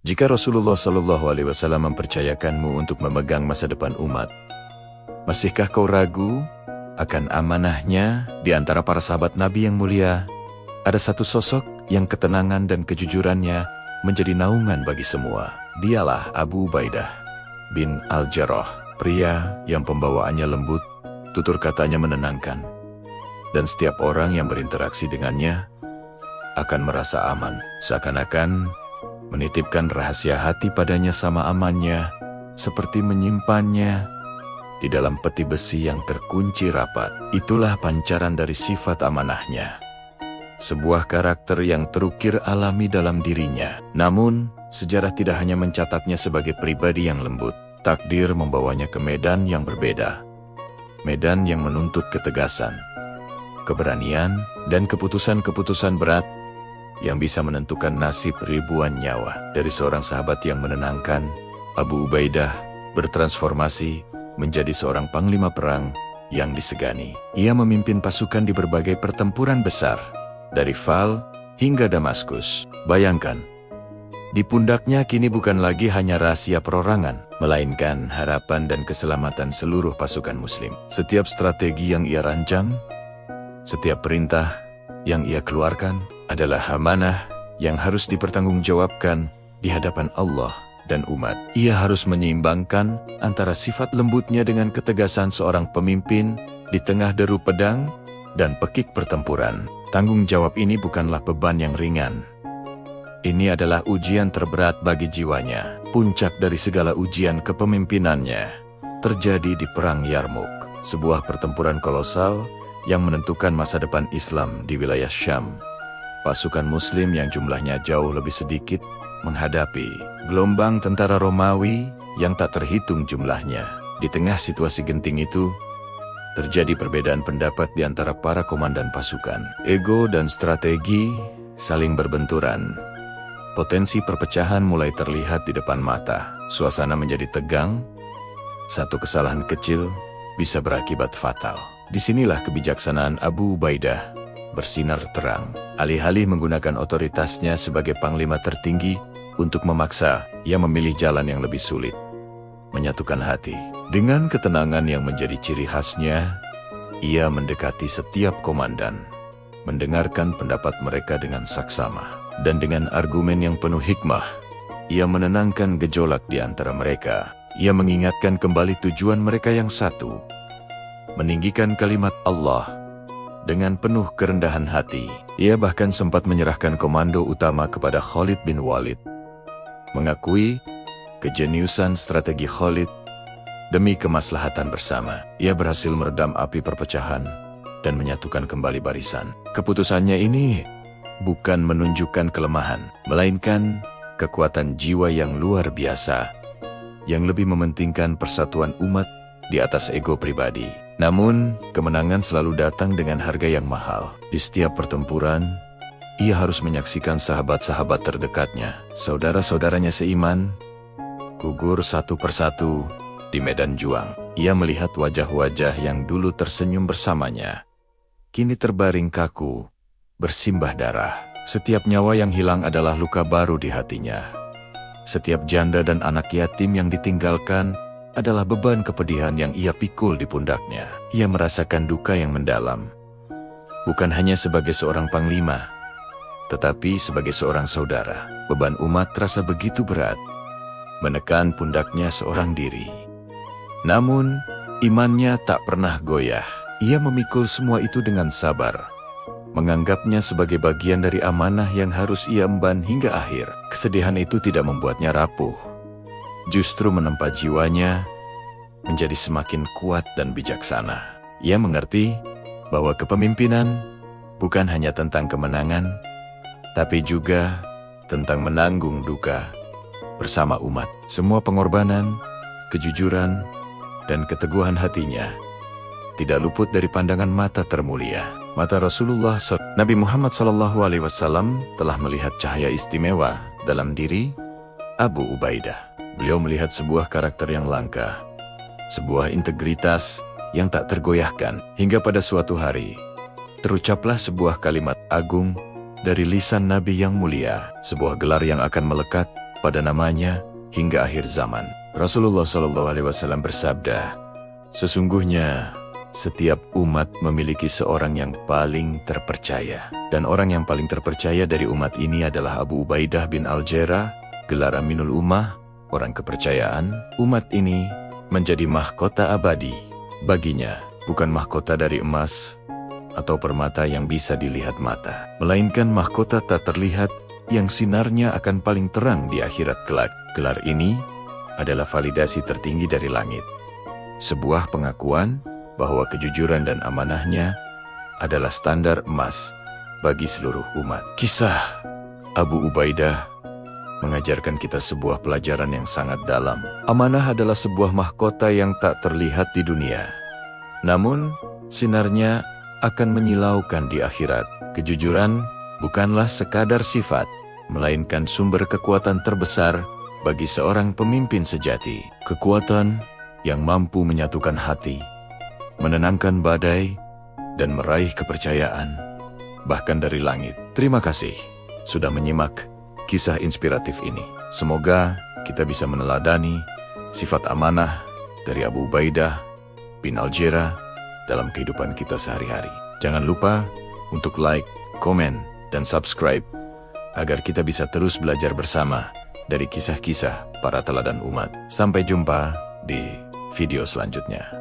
Jika Rasulullah SAW mempercayakanmu untuk memegang masa depan umat, masihkah kau ragu akan amanahnya? Di antara para sahabat Nabi yang mulia, ada satu sosok yang ketenangan dan kejujurannya menjadi naungan bagi semua. Dialah Abu Ubaidah bin Al-Jarrah, pria yang pembawaannya lembut, tutur katanya menenangkan, dan setiap orang yang berinteraksi dengannya akan merasa aman, seakan-akan menitipkan rahasia hati padanya sama amannya, seperti menyimpannya di dalam peti besi yang terkunci rapat. Itulah pancaran dari sifat amanahnya, sebuah karakter yang terukir alami dalam dirinya. Namun, sejarah tidak hanya mencatatnya sebagai pribadi yang lembut. Takdir membawanya ke medan yang berbeda, medan yang menuntut ketegasan, keberanian, dan keputusan-keputusan berat yang bisa menentukan nasib ribuan nyawa. Dari seorang sahabat yang menenangkan, Abu Ubaidah bertransformasi menjadi seorang panglima perang yang disegani. Ia memimpin pasukan di berbagai pertempuran besar, dari Fal hingga Damaskus. Bayangkan, di pundaknya kini bukan lagi hanya rahasia perorangan, melainkan harapan dan keselamatan seluruh pasukan muslim. Setiap strategi yang ia rancang, setiap perintah yang ia keluarkan adalah amanah yang harus dipertanggungjawabkan di hadapan Allah dan umat. Ia harus menyeimbangkan antara sifat lembutnya dengan ketegasan seorang pemimpin di tengah deru pedang dan pekik pertempuran. Tanggung jawab ini bukanlah beban yang ringan. Ini adalah ujian terberat bagi jiwanya. Puncak dari segala ujian kepemimpinannya terjadi di Perang Yarmuk, sebuah pertempuran kolosal yang menentukan masa depan Islam di wilayah Syam. Pasukan Muslim yang jumlahnya jauh lebih sedikit menghadapi gelombang tentara Romawi yang tak terhitung jumlahnya. Di tengah situasi genting itu, terjadi perbedaan pendapat di antara para komandan pasukan. Ego dan strategi saling berbenturan. Potensi perpecahan mulai terlihat di depan mata. Suasana menjadi tegang. Satu kesalahan kecil bisa berakibat fatal. Disinilah kebijaksanaan Abu Ubaidah bersinar terang. Alih-alih menggunakan otoritasnya sebagai panglima tertinggi untuk memaksa, ia memilih jalan yang lebih sulit, menyatukan hati. Dengan ketenangan yang menjadi ciri khasnya, ia mendekati setiap komandan, mendengarkan pendapat mereka dengan saksama, dan dengan argumen yang penuh hikmah, ia menenangkan gejolak di antara mereka. Ia mengingatkan kembali tujuan mereka yang satu, meninggikan kalimat Allah dengan penuh kerendahan hati. Ia bahkan sempat menyerahkan komando utama kepada Khalid bin Walid, mengakui kejeniusan strategi Khalid demi kemaslahatan bersama. Ia berhasil meredam api perpecahan dan menyatukan kembali barisan. Keputusannya ini bukan menunjukkan kelemahan, melainkan kekuatan jiwa yang luar biasa, yang lebih mementingkan persatuan umat di atas ego pribadi. Namun, kemenangan selalu datang dengan harga yang mahal. Di setiap pertempuran, ia harus menyaksikan sahabat-sahabat terdekatnya, saudara-saudaranya seiman, gugur satu persatu di medan juang. Ia melihat wajah-wajah yang dulu tersenyum bersamanya, kini terbaring kaku, bersimbah darah. Setiap nyawa yang hilang adalah luka baru di hatinya. Setiap janda dan anak yatim yang ditinggalkan adalah beban kepedihan yang ia pikul di pundaknya. Ia merasakan duka yang mendalam, bukan hanya sebagai seorang panglima, tetapi sebagai seorang saudara. Beban umat terasa begitu berat, menekan pundaknya seorang diri. Namun, imannya tak pernah goyah. Ia memikul semua itu dengan sabar, menganggapnya sebagai bagian dari amanah yang harus ia emban hingga akhir. Kesedihan itu tidak membuatnya rapuh, justru menempa jiwanya menjadi semakin kuat dan bijaksana. Ia mengerti bahwa kepemimpinan bukan hanya tentang kemenangan, tapi juga tentang menanggung duka bersama umat. Semua pengorbanan, kejujuran, dan keteguhan hatinya tidak luput dari pandangan mata termulia. Mata Rasulullah Nabi Muhammad SAW telah melihat cahaya istimewa dalam diri Abu Ubaidah. Beliau melihat sebuah karakter yang langka, sebuah integritas yang tak tergoyahkan. Hingga pada suatu hari, terucaplah sebuah kalimat agung dari lisan Nabi yang mulia, sebuah gelar yang akan melekat pada namanya hingga akhir zaman. Rasulullah SAW bersabda, "Sesungguhnya setiap umat memiliki seorang yang paling terpercaya. Dan orang yang paling terpercaya dari umat ini adalah Abu Ubaidah bin Al-Jarrah, gelar Aminul Ummah, orang kepercayaan. Umat ini menjadi mahkota abadi baginya, bukan mahkota dari emas atau permata yang bisa dilihat mata, melainkan mahkota tak terlihat yang sinarnya akan paling terang di akhirat kelak." Gelar ini adalah validasi tertinggi dari langit. Sebuah pengakuan bahwa kejujuran dan amanahnya adalah standar emas bagi seluruh umat. Kisah Abu Ubaidah mengajarkan kita sebuah pelajaran yang sangat dalam. Amanah adalah sebuah mahkota yang tak terlihat di dunia, namun sinarnya akan menyilaukan di akhirat. Kejujuran bukanlah sekadar sifat, melainkan sumber kekuatan terbesar bagi seorang pemimpin sejati. Kekuatan yang mampu menyatukan hati, menenangkan badai, dan meraih kepercayaan, bahkan dari langit. Terima kasih sudah menyimak kisah inspiratif ini. Semoga kita bisa meneladani sifat amanah dari Abu Ubaidah bin Al-Jarrah dalam kehidupan kita sehari-hari. Jangan lupa untuk like, komen, dan subscribe agar kita bisa terus belajar bersama dari kisah-kisah para teladan umat. Sampai jumpa di video selanjutnya.